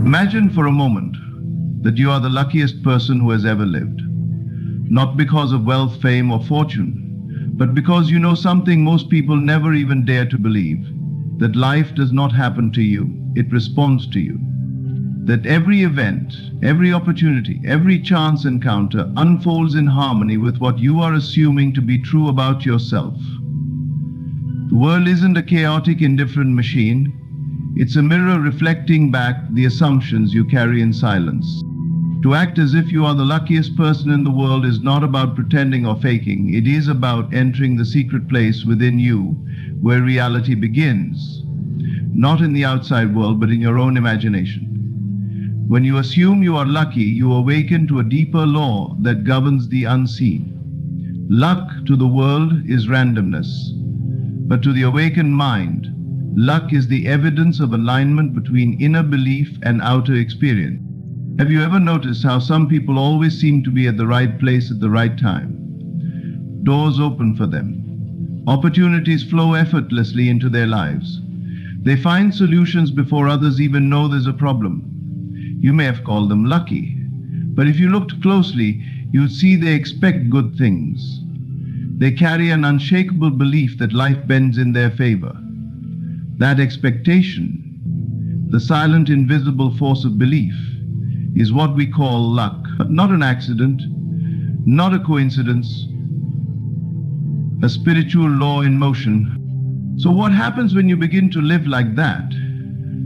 Imagine for a moment that you are the luckiest person who has ever lived. Not because of wealth, fame, or fortune, but because you know something most people never even dare to believe, that life does not happen to you, it responds to you. That every event, every opportunity, every chance encounter unfolds in harmony with what you are assuming to be true about yourself. The world isn't a chaotic, indifferent machine. It's a mirror reflecting back the assumptions you carry in silence. To act as if you are the luckiest person in the world is not about pretending or faking. It is about entering the secret place within you where reality begins. Not in the outside world, but in your own imagination. When you assume you are lucky, you awaken to a deeper law that governs the unseen. Luck to the world is randomness, but to the awakened mind, luck is the evidence of alignment between inner belief and outer experience. Have you ever noticed how some people always seem to be at the right place at the right time? Doors open for them. Opportunities flow effortlessly into their lives. They find solutions before others even know there's a problem. You may have called them lucky, but if you looked closely, you'd see they expect good things. They carry an unshakable belief that life bends in their favor. That expectation, the silent, invisible force of belief, is what we call luck. Not an accident, not a coincidence, a spiritual law in motion. So what happens when you begin to live like that?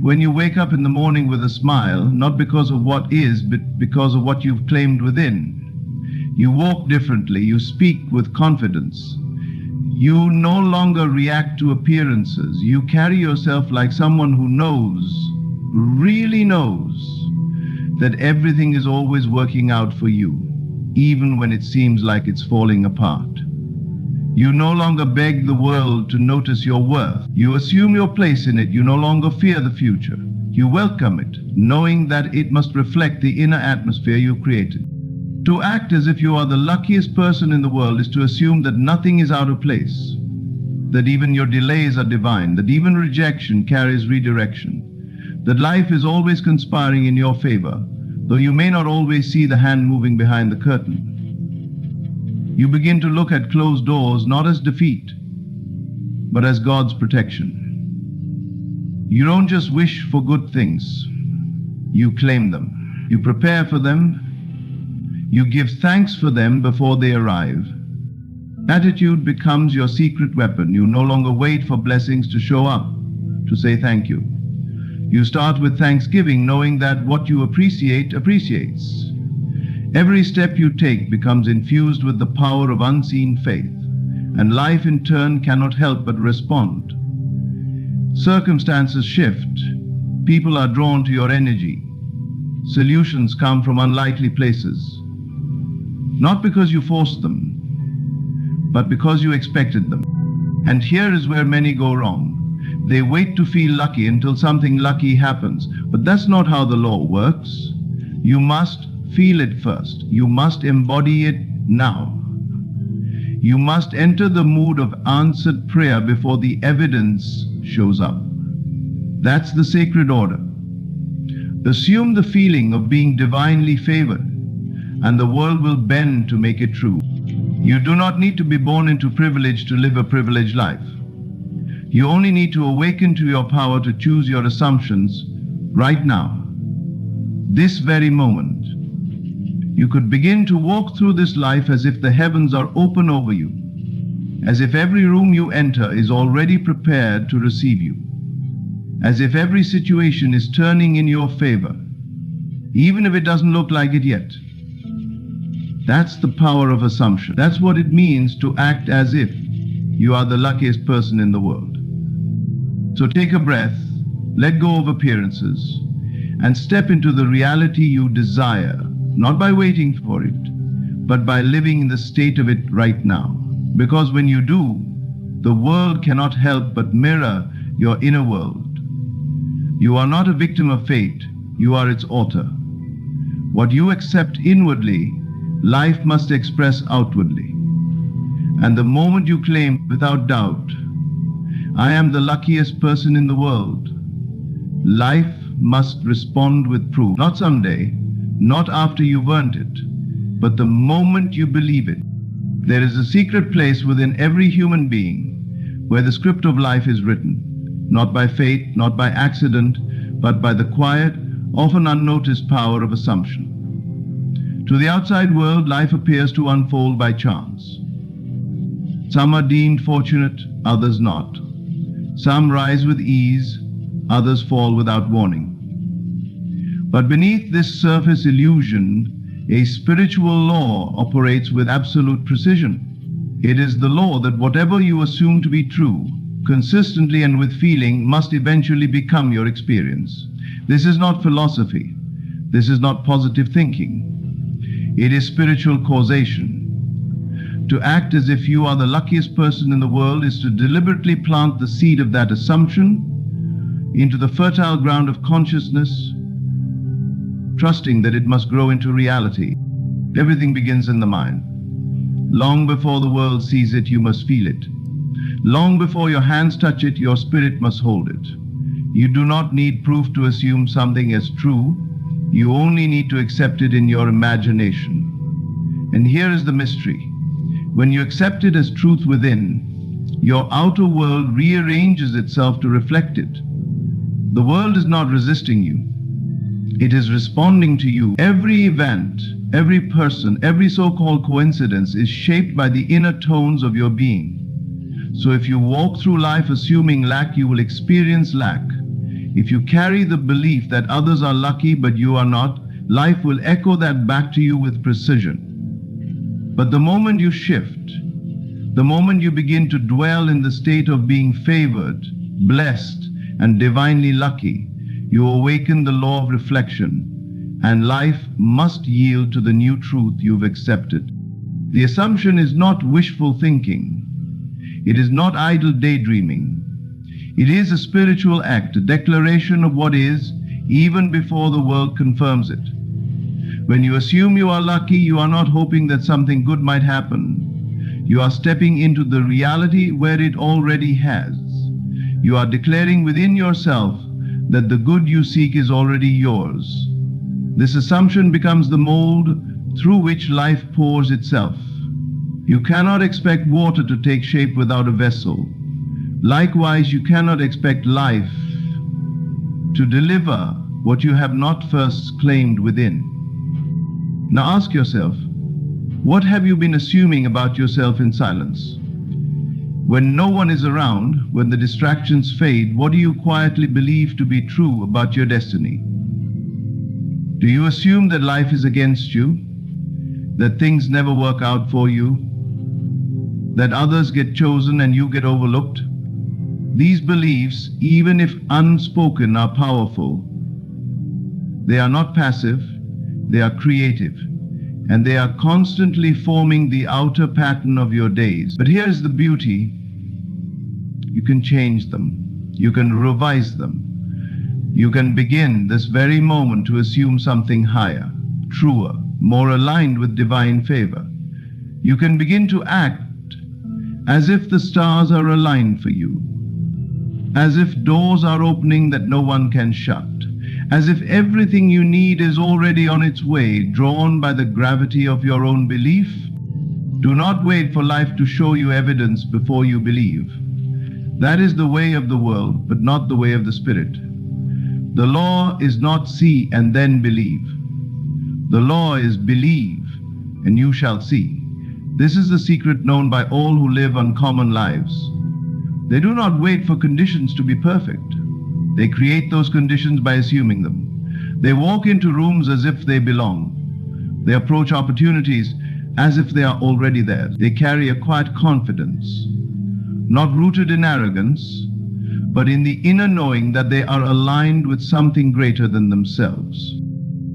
When you wake up in the morning with a smile, not because of what is, but because of what you've claimed within. You walk differently, you speak with confidence. You no longer react to appearances. You carry yourself like someone who knows, really knows, that everything is always working out for you, even when it seems like it's falling apart. You no longer beg the world to notice your worth. You assume your place in it. You no longer fear the future. You welcome it, knowing that it must reflect the inner atmosphere you created. To act as if you are the luckiest person in the world is to assume that nothing is out of place, that even your delays are divine, that even rejection carries redirection, that life is always conspiring in your favor, though you may not always see the hand moving behind the curtain. You begin to look at closed doors not as defeat, but as God's protection. You don't just wish for good things, you claim them. You prepare for them. You give thanks for them before they arrive. Attitude becomes your secret weapon. You no longer wait for blessings to show up to say thank you. You start with thanksgiving, knowing that what you appreciate appreciates. Every step you take becomes infused with the power of unseen faith, and life in turn cannot help but respond. Circumstances shift. People are drawn to your energy. Solutions come from unlikely places. Not because you forced them, but because you expected them. And here is where many go wrong. They wait to feel lucky until something lucky happens. But that's not how the law works. You must feel it first. You must embody it now. You must enter the mood of answered prayer before the evidence shows up. That's the sacred order. Assume the feeling of being divinely favored, and the world will bend to make it true. You do not need to be born into privilege to live a privileged life. You only need to awaken to your power to choose your assumptions right now, this very moment. You could begin to walk through this life as if the heavens are open over you, as if every room you enter is already prepared to receive you, as if every situation is turning in your favor, even if it doesn't look like it yet. That's the power of assumption. That's what it means to act as if you are the luckiest person in the world. So take a breath, let go of appearances, and step into the reality you desire, not by waiting for it, but by living in the state of it right now. Because when you do, the world cannot help but mirror your inner world. You are not a victim of fate, you are its author. What you accept inwardly, life must express outwardly. And the moment you claim without doubt, I am the luckiest person in the world, life must respond with proof. Not someday, not after you've earned it, but the moment you believe it. There is a secret place within every human being where the script of life is written, not by fate, not by accident, but by the quiet, often unnoticed power of assumption. To the outside world, life appears to unfold by chance. Some are deemed fortunate, others not. Some rise with ease, others fall without warning. But beneath this surface illusion, a spiritual law operates with absolute precision. It is the law that whatever you assume to be true, consistently and with feeling, must eventually become your experience. This is not philosophy. This is not positive thinking. It is spiritual causation. To act as if you are the luckiest person in the world is to deliberately plant the seed of that assumption into the fertile ground of consciousness, trusting that it must grow into reality. Everything begins in the mind. Long before the world sees it, you must feel it. Long before your hands touch it, your spirit must hold it. You do not need proof to assume something as true. You only need to accept it in your imagination. And here is the mystery. When you accept it as truth within, your outer world rearranges itself to reflect it. The world is not resisting you. It is responding to you. Every event, every person, every so-called coincidence is shaped by the inner tones of your being. So if you walk through life assuming lack, you will experience lack. If you carry the belief that others are lucky but you are not, life will echo that back to you with precision. But the moment you shift, the moment you begin to dwell in the state of being favored, blessed, and divinely lucky, you awaken the law of reflection, and life must yield to the new truth you've accepted. The assumption is not wishful thinking. It is not idle daydreaming. It is a spiritual act, a declaration of what is, even before the world confirms it. When you assume you are lucky, you are not hoping that something good might happen. You are stepping into the reality where it already has. You are declaring within yourself that the good you seek is already yours. This assumption becomes the mold through which life pours itself. You cannot expect water to take shape without a vessel. Likewise, you cannot expect life to deliver what you have not first claimed within. Now ask yourself, what have you been assuming about yourself in silence? When no one is around, when the distractions fade, what do you quietly believe to be true about your destiny? Do you assume that life is against you, that things never work out for you, that others get chosen and you get overlooked? These beliefs, even if unspoken, are powerful. They are not passive, they are creative, and they are constantly forming the outer pattern of your days. But here's the beauty. You can change them. You can revise them. You can begin this very moment to assume something higher, truer, more aligned with divine favor. You can begin to act as if the stars are aligned for you, as if doors are opening that no one can shut, as if everything you need is already on its way, drawn by the gravity of your own belief. Do not wait for life to show you evidence before you believe. That is the way of the world, but not the way of the Spirit. The law is not see and then believe. The law is believe, and you shall see. This is the secret known by all who live uncommon lives. They do not wait for conditions to be perfect. They create those conditions by assuming them. They walk into rooms as if they belong. They approach opportunities as if they are already there. They carry a quiet confidence, not rooted in arrogance, but in the inner knowing that they are aligned with something greater than themselves.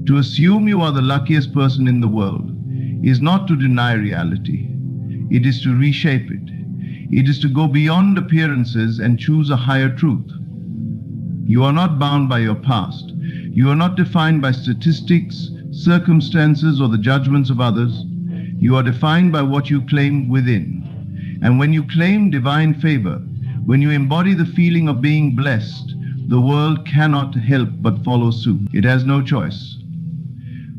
To assume you are the luckiest person in the world is not to deny reality. It is to reshape it. It is to go beyond appearances and choose a higher truth. You are not bound by your past. You are not defined by statistics, circumstances, or the judgments of others. You are defined by what you claim within. And when you claim divine favor, when you embody the feeling of being blessed, the world cannot help but follow suit. It has no choice.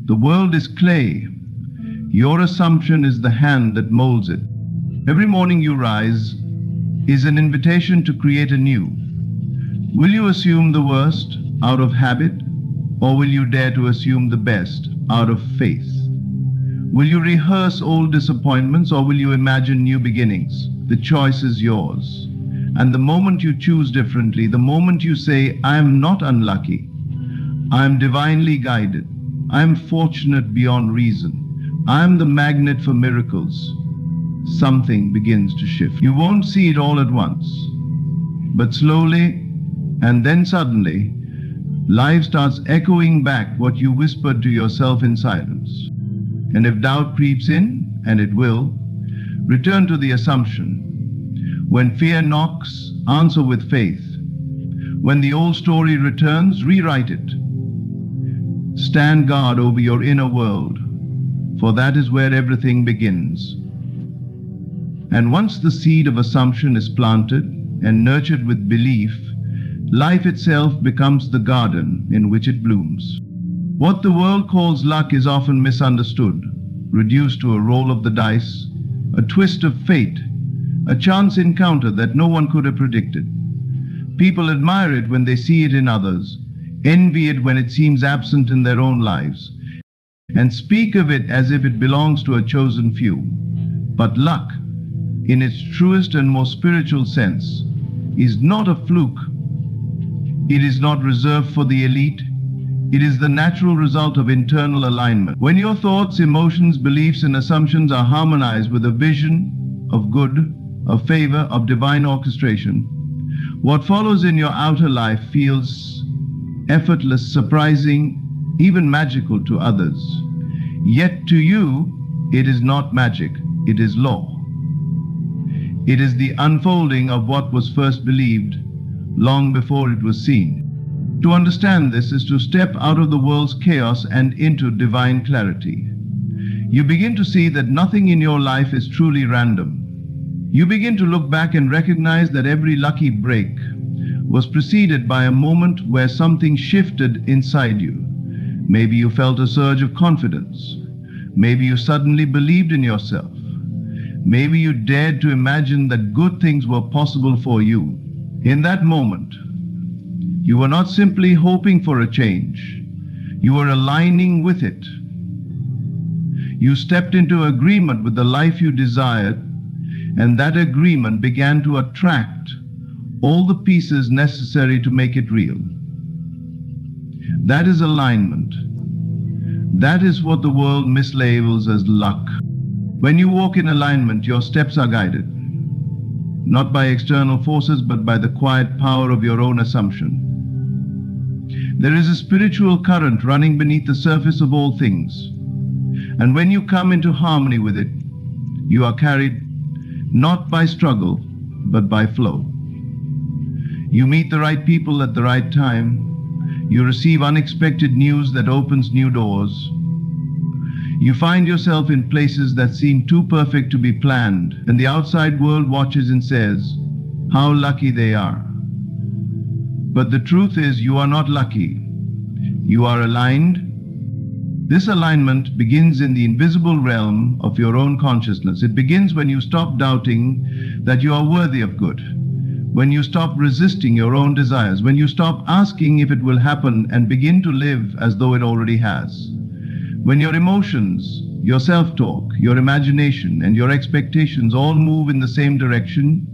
The world is clay. Your assumption is the hand that molds it. Every morning you rise is an invitation to create anew. Will you assume the worst out of habit, or will you dare to assume the best out of faith? Will you rehearse old disappointments, or will you imagine new beginnings? The choice is yours. And the moment you choose differently, the moment you say, I am not unlucky, I am divinely guided, I am fortunate beyond reason, I am the magnet for miracles, something begins to shift. You won't see it all at once, but slowly and then suddenly, life starts echoing back what you whispered to yourself in silence. And if doubt creeps in, and it will, return to the assumption. When fear knocks, answer with faith. When the old story returns, rewrite it. Stand guard over your inner world, for that is where everything begins. And once the seed of assumption is planted and nurtured with belief, life itself becomes the garden in which it blooms. What the world calls luck is often misunderstood, reduced to a roll of the dice, a twist of fate, a chance encounter that no one could have predicted. People admire it when they see it in others, envy it when it seems absent in their own lives, and speak of it as if it belongs to a chosen few. But luck, in its truest and most spiritual sense, is not a fluke. It is not reserved for the elite. It is the natural result of internal alignment. When your thoughts, emotions, beliefs, and assumptions are harmonized with a vision of good, of favor, of divine orchestration, what follows in your outer life feels effortless, surprising, even magical to others. Yet to you, it is not magic, it is law. It is the unfolding of what was first believed long before it was seen. To understand this is to step out of the world's chaos and into divine clarity. You begin to see that nothing in your life is truly random. You begin to look back and recognize that every lucky break was preceded by a moment where something shifted inside you. Maybe you felt a surge of confidence. Maybe you suddenly believed in yourself. Maybe you dared to imagine that good things were possible for you. In that moment, you were not simply hoping for a change. You were aligning with it. You stepped into agreement with the life you desired, and that agreement began to attract all the pieces necessary to make it real. That is alignment. That is what the world mislabels as luck. When you walk in alignment, your steps are guided, not by external forces, but by the quiet power of your own assumption. There is a spiritual current running beneath the surface of all things, and when you come into harmony with it, you are carried not by struggle, but by flow. You meet the right people at the right time. You receive unexpected news that opens new doors. You find yourself in places that seem too perfect to be planned, and the outside world watches and says, how lucky they are. But the truth is, you are not lucky. You are aligned. This alignment begins in the invisible realm of your own consciousness. It begins when you stop doubting that you are worthy of good, when you stop resisting your own desires, when you stop asking if it will happen and begin to live as though it already has. When your emotions, your self-talk, your imagination, and your expectations all move in the same direction,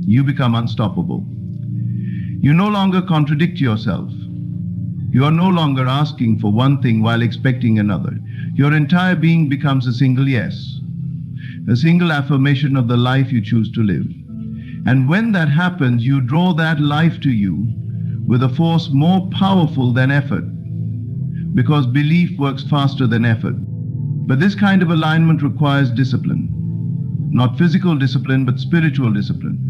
you become unstoppable. You no longer contradict yourself. You are no longer asking for one thing while expecting another. Your entire being becomes a single yes, a single affirmation of the life you choose to live. And when that happens, you draw that life to you with a force more powerful than effort, because belief works faster than effort. But this kind of alignment requires discipline, not physical discipline, but spiritual discipline.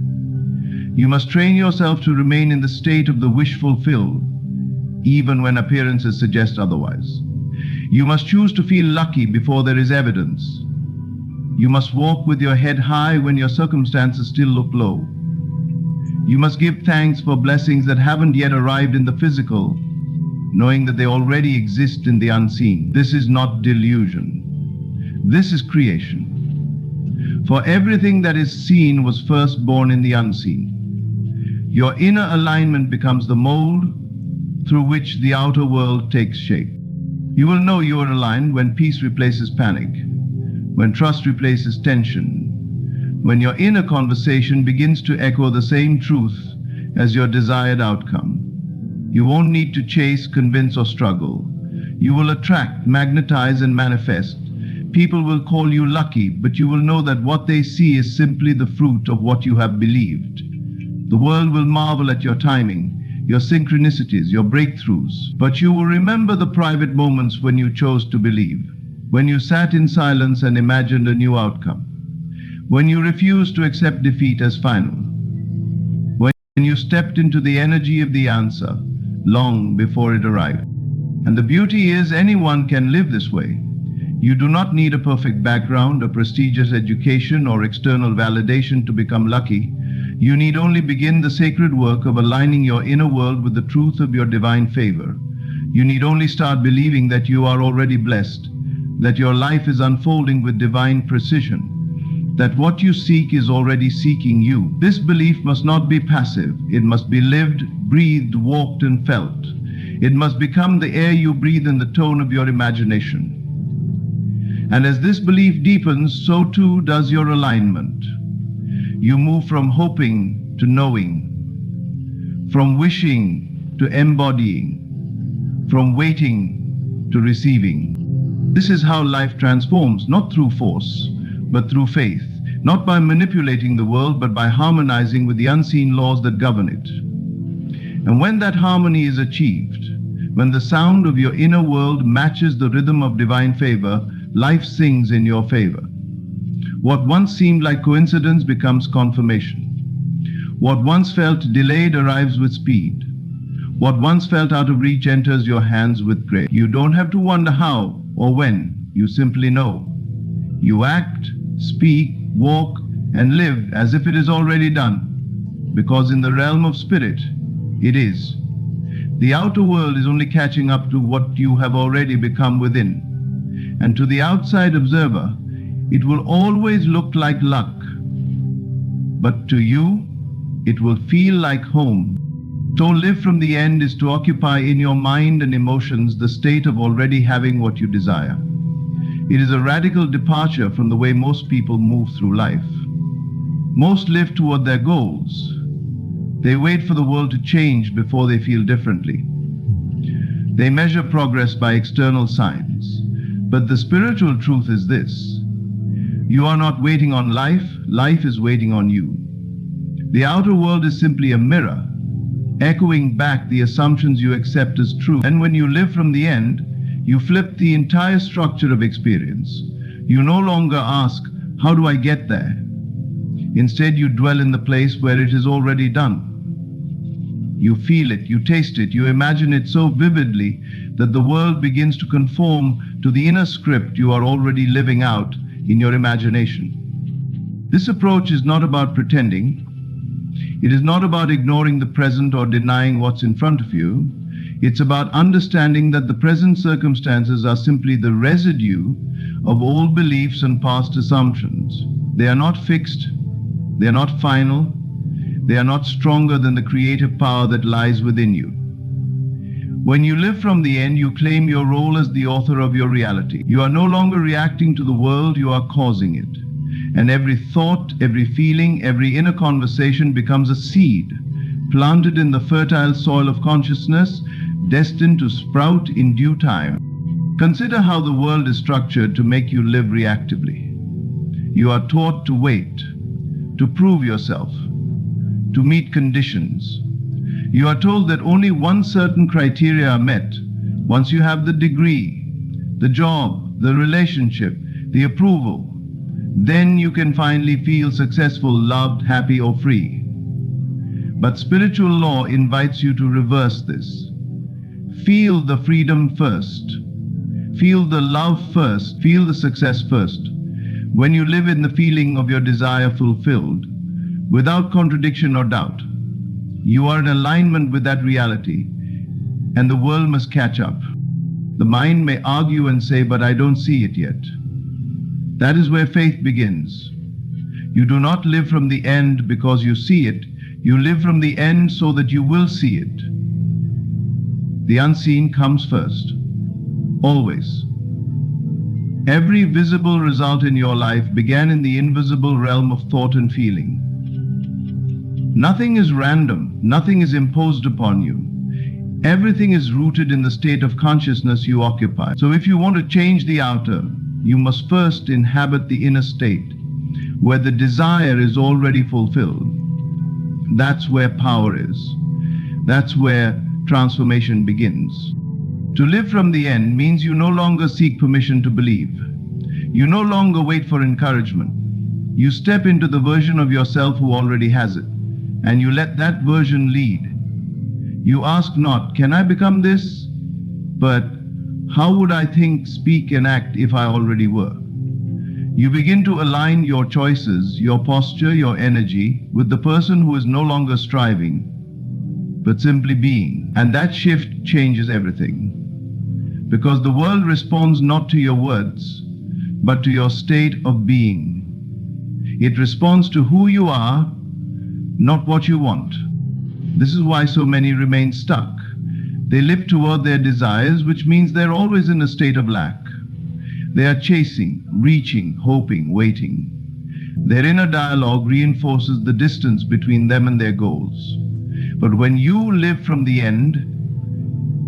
You must train yourself to remain in the state of the wish fulfilled, even when appearances suggest otherwise. You must choose to feel lucky before there is evidence. You must walk with your head high when your circumstances still look low. You must give thanks for blessings that haven't yet arrived in the physical, knowing that they already exist in the unseen. This is not delusion. This is creation. For everything that is seen was first born in the unseen. Your inner alignment becomes the mold through which the outer world takes shape. You will know you are aligned when peace replaces panic, when trust replaces tension, when your inner conversation begins to echo the same truth as your desired outcome. You won't need to chase, convince, or struggle. You will attract, magnetize, and manifest. People will call you lucky, but you will know that what they see is simply the fruit of what you have believed. The world will marvel at your timing, your synchronicities, your breakthroughs, but you will remember the private moments when you chose to believe, when you sat in silence and imagined a new outcome, when you refused to accept defeat as final, when you stepped into the energy of the answer long before it arrived. And the beauty is, anyone can live this way. You do not need a perfect background, a prestigious education, or external validation to become lucky. You need only begin the sacred work of aligning your inner world with the truth of your divine favor. You need only start believing that you are already blessed, that your life is unfolding with divine precision, that what you seek is already seeking you. This belief must not be passive. It must be lived, breathed, walked, and felt. It must become the air you breathe and the tone of your imagination. And as this belief deepens, so too does your alignment. You move from hoping to knowing, from wishing to embodying, from waiting to receiving. This is how life transforms, not through force, but through faith, not by manipulating the world, but by harmonizing with the unseen laws that govern it. And when that harmony is achieved, when the sound of your inner world matches the rhythm of divine favor, life sings in your favor. What once seemed like coincidence becomes confirmation. What once felt delayed arrives with speed. What once felt out of reach enters your hands with grace. You don't have to wonder how or when, you simply know. You act, speak, walk, and live as if it is already done, because in the realm of spirit, it is. The outer world is only catching up to what you have already become within. And to the outside observer, it will always look like luck, but to you, it will feel like home. To live from the end is to occupy in your mind and emotions the state of already having what you desire. It is a radical departure from the way most people move through life. Most live toward their goals. They wait for the world to change before they feel differently. They measure progress by external signs. But the spiritual truth is this: you are not waiting on life, life is waiting on you. The outer world is simply a mirror, echoing back the assumptions you accept as true. And when you live from the end, you flip the entire structure of experience. You no longer ask, how do I get there? Instead, you dwell in the place where it is already done. You feel it, you taste it, you imagine it so vividly that the world begins to conform to the inner script you are already living out in your imagination. This approach is not about pretending. It is not about ignoring the present or denying what's in front of you. It's about understanding that the present circumstances are simply the residue of old beliefs and past assumptions. They are not fixed. They are not final. They are not stronger than the creative power that lies within you. When you live from the end, you claim your role as the author of your reality. You are no longer reacting to the world, you are causing it. And every thought, every feeling, every inner conversation becomes a seed, planted in the fertile soil of consciousness, destined to sprout in due time. Consider how the world is structured to make you live reactively. You are taught to wait, to prove yourself, to meet conditions. You are told that only one certain criteria are met. Once you have the degree, the job, the relationship, the approval, then you can finally feel successful, loved, happy, or free. But spiritual law invites you to reverse this. Feel the freedom first. Feel the love first. Feel the success first. When you live in the feeling of your desire fulfilled, without contradiction or doubt, You are in alignment with that reality, and the world must catch up. The mind may argue and say, "But I don't see it yet." That is where faith begins. You do not live from the end because you see it. You live from the end so that you will see it. The unseen comes first. Always. Every visible result in your life began in the invisible realm of thought and feeling. Nothing is random. Nothing is imposed upon you. Everything is rooted in the state of consciousness you occupy. So if you want to change the outer, you must first inhabit the inner state, where the desire is already fulfilled. That's where power is. That's where transformation begins. To live from the end means you no longer seek permission to believe. You no longer wait for encouragement. You step into the version of yourself who already has it, and you let that version lead. You ask not, "Can I become this?" but "How would I think, speak, and act if I already were?" You begin to align your choices, your posture, your energy with the person who is no longer striving, but simply being. And that shift changes everything. Because the world responds not to your words, but to your state of being. It responds to who you are, not what you want. This is why so many remain stuck. They live toward their desires, which means they're always in a state of lack. They are chasing, reaching, hoping, waiting. Their inner dialogue reinforces the distance between them and their goals. But when you live from the end,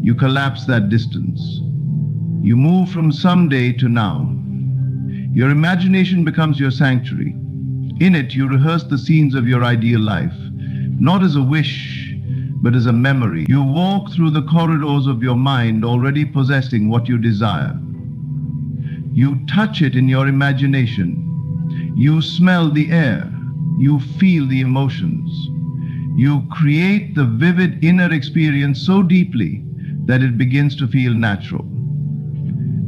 you collapse that distance. You move from someday to now. Your imagination becomes your sanctuary. In it, you rehearse the scenes of your ideal life, not as a wish, but as a memory. You walk through the corridors of your mind already possessing what you desire. You touch it in your imagination. You smell the air. You feel the emotions. You create the vivid inner experience so deeply that it begins to feel natural.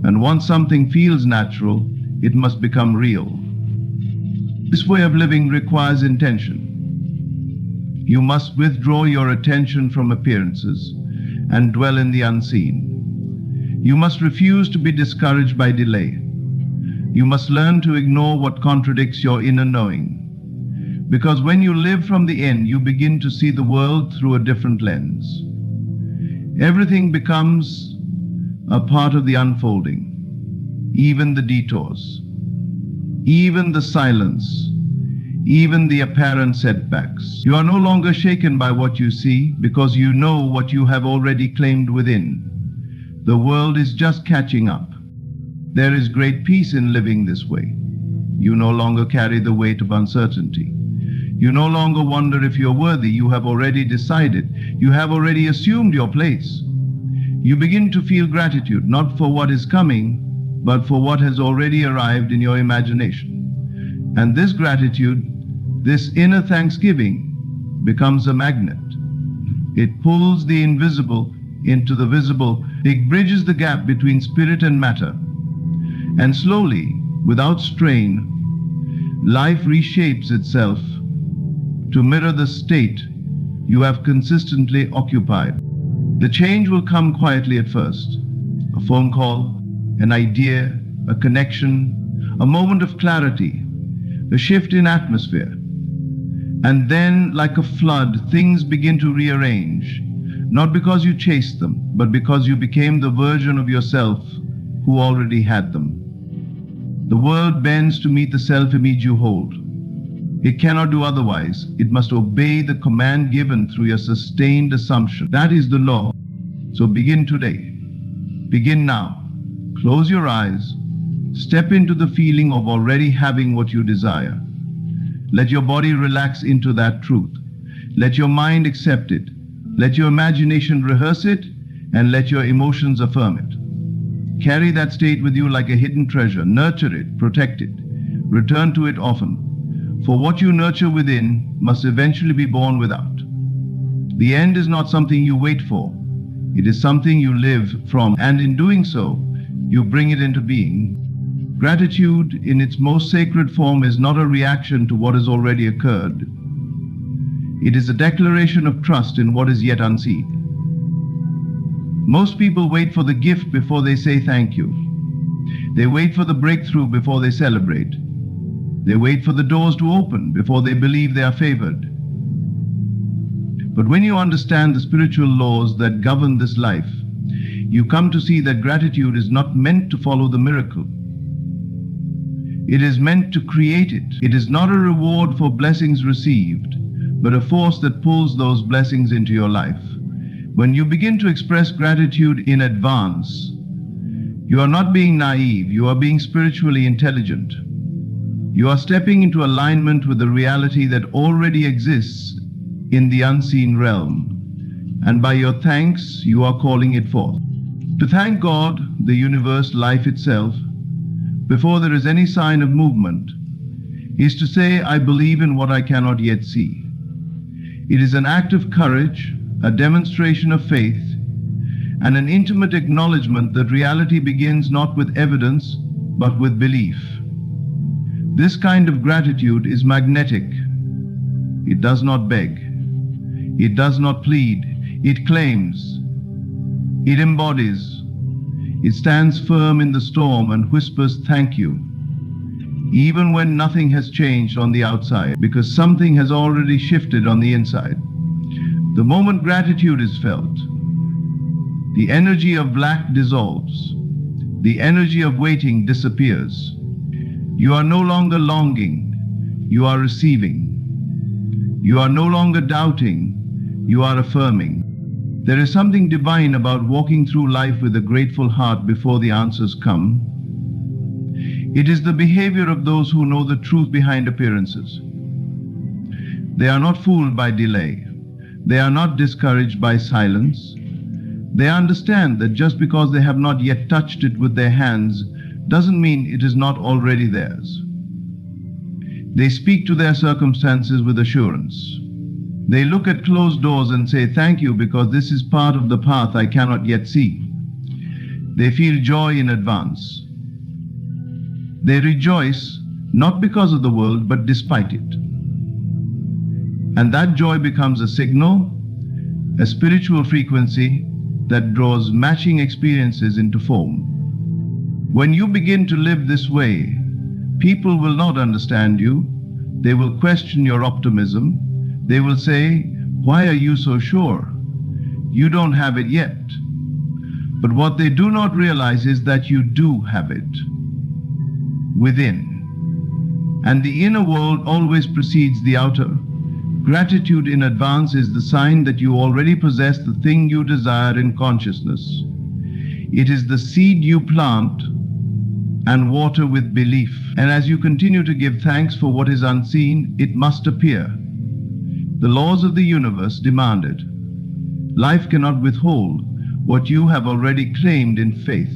And once something feels natural, it must become real. This way of living requires intention. You must withdraw your attention from appearances and dwell in the unseen. You must refuse to be discouraged by delay. You must learn to ignore what contradicts your inner knowing. Because when you live from the end, you begin to see the world through a different lens. Everything becomes a part of the unfolding, even the detours, even the silence, even the apparent setbacks. You are no longer shaken by what you see because you know what you have already claimed within. The world is just catching up. There is great peace in living this way. You no longer carry the weight of uncertainty. You no longer wonder if you're worthy. You have already decided. You have already assumed your place. You begin to feel gratitude, not for what is coming, but for what has already arrived in your imagination. And this gratitude, this inner thanksgiving, becomes a magnet. It pulls the invisible into the visible. It bridges the gap between spirit and matter. And slowly, without strain, life reshapes itself to mirror the state you have consistently occupied. The change will come quietly at first. A phone call, an idea, a connection, a moment of clarity, a shift in atmosphere. And then, like a flood, things begin to rearrange, not because you chased them, but because you became the version of yourself who already had them. The world bends to meet the self-image you hold. It cannot do otherwise. It must obey the command given through your sustained assumption. That is the law. So begin today. Begin now. Close your eyes. Step into the feeling of already having what you desire. Let your body relax into that truth. Let your mind accept it. Let your imagination rehearse it, and let your emotions affirm it. Carry that state with you like a hidden treasure. Nurture it, protect it. Return to it often. For what you nurture within must eventually be born without. The end is not something you wait for. It is something you live from, and in doing so, you bring it into being. Gratitude in its most sacred form is not a reaction to what has already occurred. It is a declaration of trust in what is yet unseen. Most people wait for the gift before they say thank you. They wait for the breakthrough before they celebrate. They wait for the doors to open before they believe they are favored. But when you understand the spiritual laws that govern this life, you come to see that gratitude is not meant to follow the miracle. It is meant to create it. It is not a reward for blessings received, but a force that pulls those blessings into your life. When you begin to express gratitude in advance, you are not being naive, you are being spiritually intelligent. You are stepping into alignment with the reality that already exists in the unseen realm, and by your thanks, you are calling it forth. To thank God, the universe, life itself, before there is any sign of movement, is to say, I believe in what I cannot yet see. It is an act of courage, a demonstration of faith, and an intimate acknowledgement that reality begins not with evidence, but with belief. This kind of gratitude is magnetic. It does not beg. It does not plead. It claims. It embodies. It stands firm in the storm and whispers thank you, even when nothing has changed on the outside, because something has already shifted on the inside. The moment gratitude is felt, the energy of lack dissolves. The energy of waiting disappears. You are no longer longing, you are receiving. You are no longer doubting, you are affirming. There is something divine about walking through life with a grateful heart before the answers come. It is the behavior of those who know the truth behind appearances. They are not fooled by delay. They are not discouraged by silence. They understand that just because they have not yet touched it with their hands doesn't mean it is not already theirs. They speak to their circumstances with assurance. They look at closed doors and say, thank you, because this is part of the path I cannot yet see. They feel joy in advance. They rejoice not because of the world, but despite it. And that joy becomes a signal, a spiritual frequency that draws matching experiences into form. When you begin to live this way, people will not understand you. They will question your optimism. They will say, why are you so sure? You don't have it yet. But what they do not realize is that you do have it within. And the inner world always precedes the outer. Gratitude in advance is the sign that you already possess the thing you desire in consciousness. It is the seed you plant and water with belief. And as you continue to give thanks for what is unseen, it must appear. The laws of the universe demand it. Life cannot withhold what you have already claimed in faith.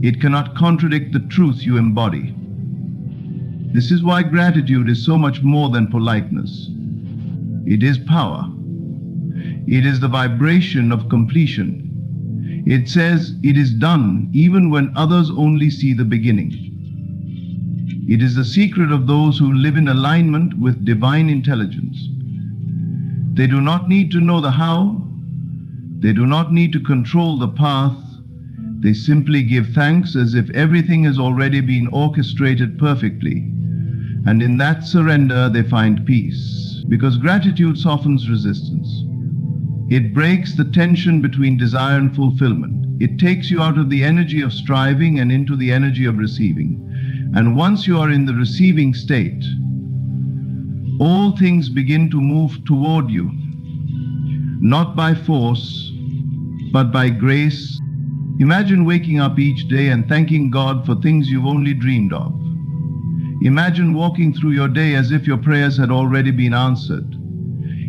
It cannot contradict the truth you embody. This is why gratitude is so much more than politeness. It is power. It is the vibration of completion. It says it is done even when others only see the beginning. It is the secret of those who live in alignment with divine intelligence. They do not need to know the how. They do not need to control the path. They simply give thanks as if everything has already been orchestrated perfectly. And in that surrender, they find peace, because gratitude softens resistance. It breaks the tension between desire and fulfillment. It takes you out of the energy of striving and into the energy of receiving. And once you are in the receiving state, all things begin to move toward you, not by force, but by grace. Imagine waking up each day and thanking God for things you've only dreamed of. Imagine walking through your day as if your prayers had already been answered.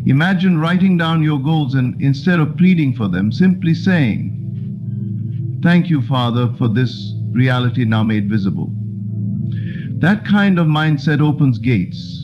Imagine writing down your goals and instead of pleading for them, simply saying, thank you, Father, for this reality now made visible. That kind of mindset opens gates.